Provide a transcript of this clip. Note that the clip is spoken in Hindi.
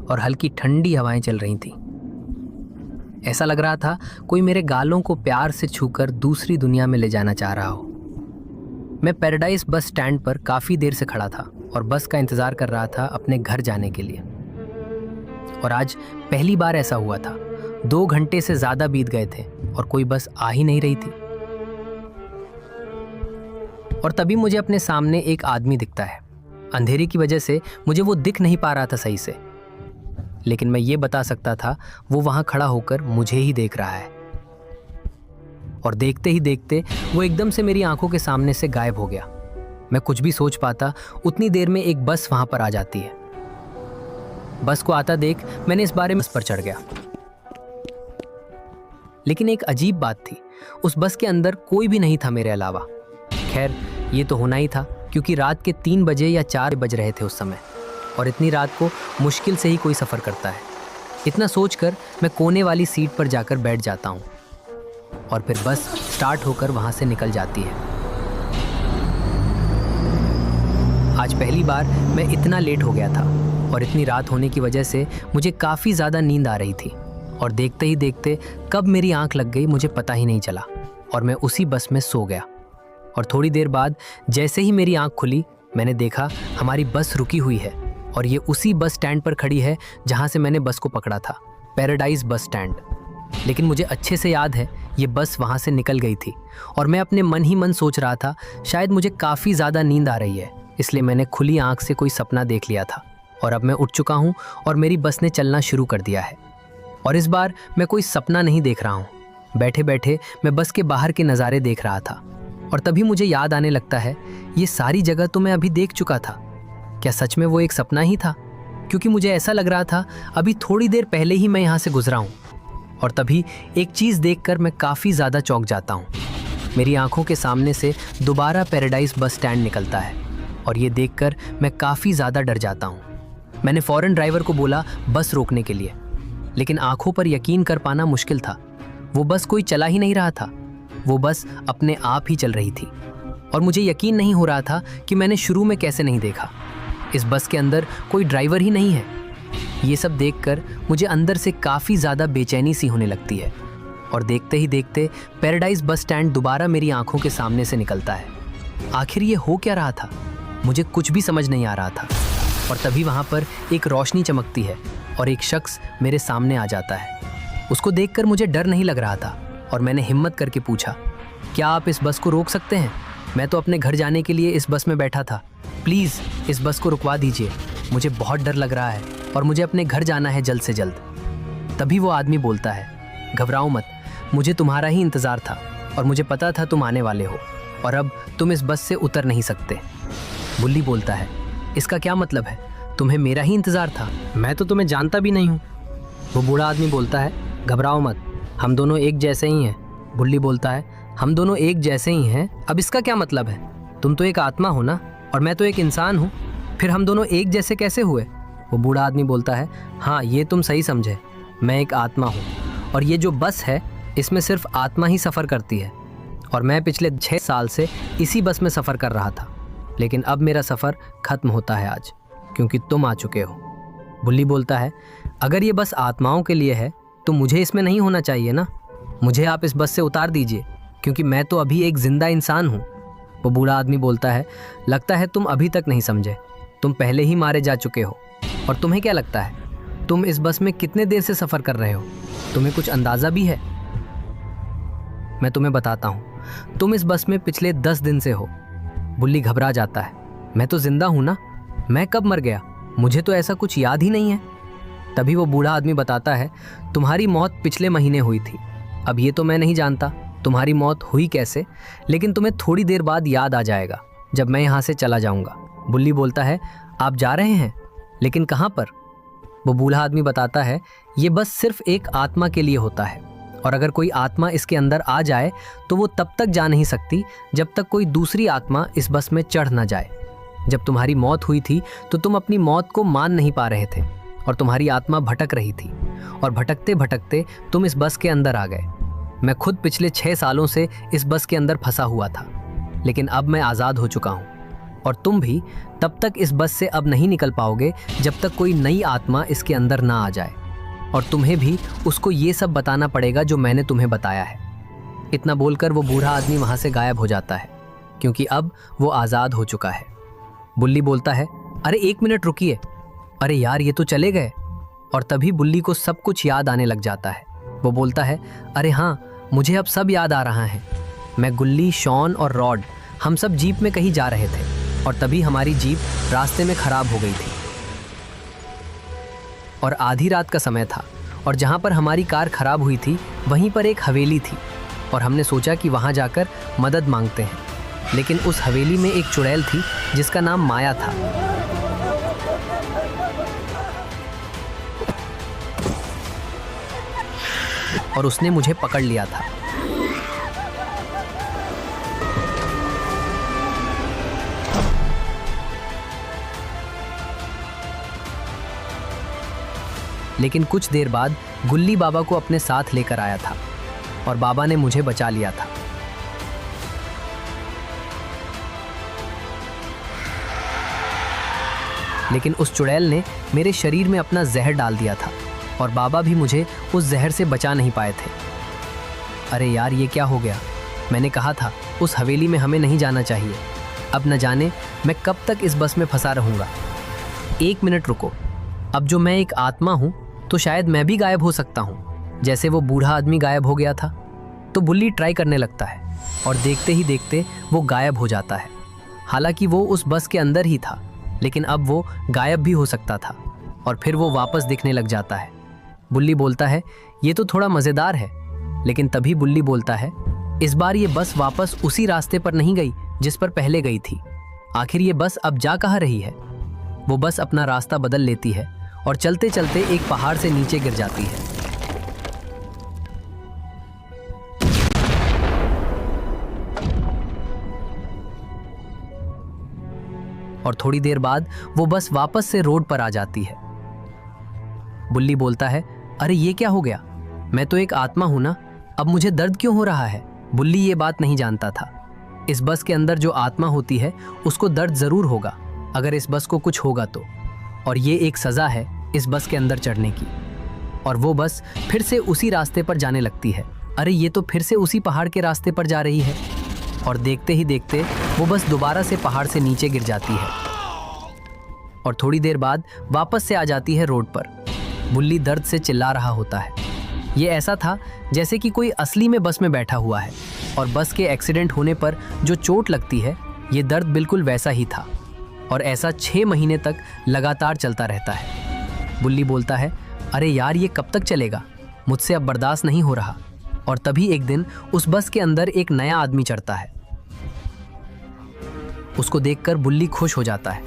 और हल्की ठंडी हवाएं चल रही थीं। ऐसा लग रहा था कोई मेरे गालों को प्यार से छूकर दूसरी दुनिया में ले जाना चाह रहा हो। मैं पैराडाइज बस स्टैंड पर काफ़ी देर से खड़ा था और बस का इंतज़ार कर रहा था अपने घर जाने के लिए। और आज पहली बार ऐसा हुआ था। 2 घंटे से ज़्यादा बीत गए थे और कोई बस आ ही नहीं रही थी। और तभी मुझे अपने सामने एक आदमी दिखता है। अंधेरे की वजह से मुझे वो दिख नहीं पा रहा था सही से, लेकिन मैं ये बता सकता था वो वहाँ खड़ा होकर मुझे ही देख रहा है। और देखते ही देखते वो एकदम से मेरी आंखों के सामने से गायब हो गया। मैं कुछ भी सोच पाता उतनी देर में एक बस वहाँ पर आ जाती है। बस को आता देख मैंने इस बारे में बस पर चढ़ गया। लेकिन एक अजीब बात थी, उस बस के अंदर कोई भी नहीं था मेरे अलावा। खैर ये तो होना ही था, क्योंकि रात के 3 बजे या 4 बज रहे थे उस समय, और इतनी रात को मुश्किल से ही कोई सफ़र करता है। इतना सोचकर मैं कोने वाली सीट पर जाकर बैठ जाता हूँ और फिर बस स्टार्ट होकर वहाँ से निकल जाती है। आज पहली बार मैं इतना लेट हो गया था और इतनी रात होने की वजह से मुझे काफ़ी ज़्यादा नींद आ रही थी। और देखते ही देखते कब मेरी आंख लग गई मुझे पता ही नहीं चला और मैं उसी बस में सो गया। और थोड़ी देर बाद जैसे ही मेरी आंख खुली, मैंने देखा हमारी बस रुकी हुई है और ये उसी बस स्टैंड पर खड़ी है जहाँ से मैंने बस को पकड़ा था, पैराडाइज बस स्टैंड। लेकिन मुझे अच्छे से याद है ये बस वहाँ से निकल गई थी और मैं अपने मन ही मन सोच रहा था शायद मुझे काफ़ी ज़्यादा नींद आ रही है, इसलिए मैंने खुली आंख से कोई सपना देख लिया था। और अब मैं उठ चुका हूँ और मेरी बस ने चलना शुरू कर दिया है। और इस बार मैं कोई सपना नहीं देख रहा हूँ। बैठे बैठे मैं बस के बाहर के नज़ारे देख रहा था और तभी मुझे याद आने लगता है ये सारी जगह तो मैं अभी देख चुका था। क्या सच में वो एक सपना ही था? क्योंकि मुझे ऐसा लग रहा था अभी थोड़ी देर पहले ही मैं यहाँ से गुजरा हूँ। और तभी एक चीज़ देखकर मैं काफ़ी ज़्यादा चौंक जाता हूँ। मेरी आंखों के सामने से दोबारा पैराडाइज बस स्टैंड निकलता है और ये देखकर मैं काफ़ी ज़्यादा डर जाता हूँ। मैंने फ़ौरन ड्राइवर को बोला बस रोकने के लिए, लेकिन आंखों पर यकीन कर पाना मुश्किल था। वो बस कोई चला ही नहीं रहा था, वो बस अपने आप ही चल रही थी। और मुझे यकीन नहीं हो रहा था कि मैंने शुरू में कैसे नहीं देखा। इस बस के अंदर कोई ड्राइवर ही नहीं है। ये सब देखकर मुझे अंदर से काफ़ी ज़्यादा बेचैनी सी होने लगती है। और देखते ही देखते पैराडाइज बस स्टैंड दोबारा मेरी आंखों के सामने से निकलता है। आखिर ये हो क्या रहा था? मुझे कुछ भी समझ नहीं आ रहा था। और तभी वहाँ पर एक रोशनी चमकती है और एक शख्स मेरे सामने आ जाता है। उसको देखकर मुझे डर नहीं लग रहा था और मैंने हिम्मत करके पूछा, क्या आप इस बस को रोक सकते हैं? मैं तो अपने घर जाने के लिए इस बस में बैठा था। प्लीज़ इस बस को रुकवा दीजिए, मुझे बहुत डर लग रहा है और मुझे अपने घर जाना है जल्द से जल्द। तभी वो आदमी बोलता है, घबराओ मत, मुझे तुम्हारा ही इंतज़ार था और मुझे पता था तुम आने वाले हो और अब तुम इस बस से उतर नहीं सकते। बुल्ली बोलता है, इसका क्या मतलब है? तुम्हें मेरा ही इंतज़ार था? मैं तो तुम्हें जानता भी नहीं हूँ। वो बूढ़ा आदमी बोलता है, घबराओ मत, हम दोनों एक जैसे ही हैं। बुल्ली बोलता है, हम दोनों एक जैसे ही हैं? अब इसका क्या मतलब है? तुम तो एक आत्मा हो ना और मैं तो एक इंसान हूँ, फिर हम दोनों एक जैसे कैसे हुए? वो बूढ़ा आदमी बोलता है, हाँ ये तुम सही समझे, मैं एक आत्मा हूँ और ये जो बस है इसमें सिर्फ आत्मा ही सफ़र करती है और मैं पिछले 6 साल से इसी बस में सफ़र कर रहा था, लेकिन अब मेरा सफ़र ख़त्म होता है आज, क्योंकि तुम आ चुके हो। बुल्ली बोलता है, अगर ये बस आत्माओं के लिए है तो मुझे इसमें नहीं होना चाहिए ना। मुझे आप इस बस से उतार दीजिए, क्योंकि मैं तो अभी एक ज़िंदा इंसान हूँ। वो बूढ़ा आदमी बोलता है, लगता है तुम अभी तक नहीं समझे, तुम पहले ही मारे जा चुके हो। और तुम्हें क्या लगता है तुम इस बस में कितने देर से सफ़र कर रहे हो? तुम्हें कुछ अंदाज़ा भी है? मैं तुम्हें बताता हूँ, तुम इस बस में पिछले 10 दिन से हो। बुल्ली घबरा जाता है, मैं तो ज़िंदा हूँ ना, मैं कब मर गया? मुझे तो ऐसा कुछ याद ही नहीं है। तभी वो बूढ़ा आदमी बताता है, तुम्हारी मौत पिछले महीने हुई थी। अब ये तो मैं नहीं जानता तुम्हारी मौत हुई कैसे, लेकिन तुम्हें थोड़ी देर बाद याद आ जाएगा जब मैं यहाँ से चला जाऊँगा। बुल्ली बोलता है, आप जा रहे हैं? लेकिन कहाँ पर? वो बूढ़ा आदमी बताता है, ये बस सिर्फ एक आत्मा के लिए होता है और अगर कोई आत्मा इसके अंदर आ जाए तो वो तब तक जा नहीं सकती जब तक कोई दूसरी आत्मा इस बस में चढ़ ना जाए। जब तुम्हारी मौत हुई थी तो तुम अपनी मौत को मान नहीं पा रहे थे और तुम्हारी आत्मा भटक रही थी और भटकते भटकते तुम इस बस के अंदर आ गए। मैं खुद पिछले 6 सालों से इस बस के अंदर फंसा हुआ था, लेकिन अब मैं आज़ाद हो चुका हूँ। और तुम भी तब तक इस बस से अब नहीं निकल पाओगे जब तक कोई नई आत्मा इसके अंदर ना आ जाए। और तुम्हें भी उसको ये सब बताना पड़ेगा जो मैंने तुम्हें बताया है। इतना बोलकर वो बूढ़ा आदमी वहाँ से गायब हो जाता है, क्योंकि अब वो आज़ाद हो चुका है। बुल्ली बोलता है, अरे 1 मिनट रुकिए, अरे यार ये तो चले गए। और तभी बुल्ली को सब कुछ याद आने लग जाता है। वो बोलता है, अरे हाँ, मुझे अब सब याद आ रहा है। मैं, गुल्ली, शॉन और रॉड हम सब जीप में कहीं जा रहे थे और तभी हमारी जीप रास्ते में ख़राब हो गई थी और आधी रात का समय था। और जहाँ पर हमारी कार ख़राब हुई थी वहीं पर एक हवेली थी और हमने सोचा कि वहाँ जाकर मदद मांगते हैं। लेकिन उस हवेली में एक चुड़ैल थी जिसका नाम माया था। और उसने मुझे पकड़ लिया था। लेकिन कुछ देर बाद गुल्ली बाबा को अपने साथ लेकर आया था और बाबा ने मुझे बचा लिया था। लेकिन उस चुड़ैल ने मेरे शरीर में अपना जहर डाल दिया था और बाबा भी मुझे उस जहर से बचा नहीं पाए थे। अरे यार, ये क्या हो गया? मैंने कहा था उस हवेली में हमें नहीं जाना चाहिए। अब न जाने मैं कब तक इस बस में फंसा रहूँगा। 1 मिनट रुको, अब जो मैं एक आत्मा हूँ तो शायद मैं भी गायब हो सकता हूँ, जैसे वो बूढ़ा आदमी गायब हो गया था। तो बुल्ली ट्राई करने लगता है और देखते ही देखते वो गायब हो जाता है। हालांकि वो उस बस के अंदर ही था, लेकिन अब वो गायब भी हो सकता था और फिर वो वापस दिखने लग जाता है। बुल्ली बोलता है, ये तो थोड़ा मज़ेदार है। लेकिन तभी बुल्ली बोलता है, इस बार ये बस वापस उसी रास्ते पर नहीं गई जिस पर पहले गई थी। आखिर ये बस अब जा कहाँ रही है? वो बस अपना रास्ता बदल लेती है और चलते चलते एक पहाड़ से नीचे गिर जाती है। और थोड़ी देर बाद वो बस वापस से रोड पर आ जाती है। बुल्ली बोलता है, अरे ये क्या हो गया? मैं तो एक आत्मा हूं ना, अब मुझे दर्द क्यों हो रहा है? बुल्ली ये बात नहीं जानता था। इस बस के अंदर जो आत्मा होती है उसको दर्द जरूर होगा अगर इस बस को कुछ होगा तो। और ये एक सज़ा है इस बस के अंदर चढ़ने की। और वो बस फिर से उसी रास्ते पर जाने लगती है। अरे ये तो फिर से उसी पहाड़ के रास्ते पर जा रही है। और देखते ही देखते वो बस दोबारा से पहाड़ से नीचे गिर जाती है और थोड़ी देर बाद वापस से आ जाती है रोड पर। बुल्ली दर्द से चिल्ला रहा होता है। ये ऐसा था जैसे कि कोई असली में बस में बैठा हुआ है और बस के एक्सीडेंट होने पर जो चोट लगती है, ये दर्द बिल्कुल वैसा ही था। और ऐसा 6 महीने तक लगातार चलता रहता है। बुल्ली बोलता है, अरे यार ये कब तक चलेगा? मुझसे अब बर्दाश्त नहीं हो रहा। और तभी एक दिन उस बस के अंदर एक नया आदमी चढ़ता है। उसको देखकर बुल्ली खुश हो जाता है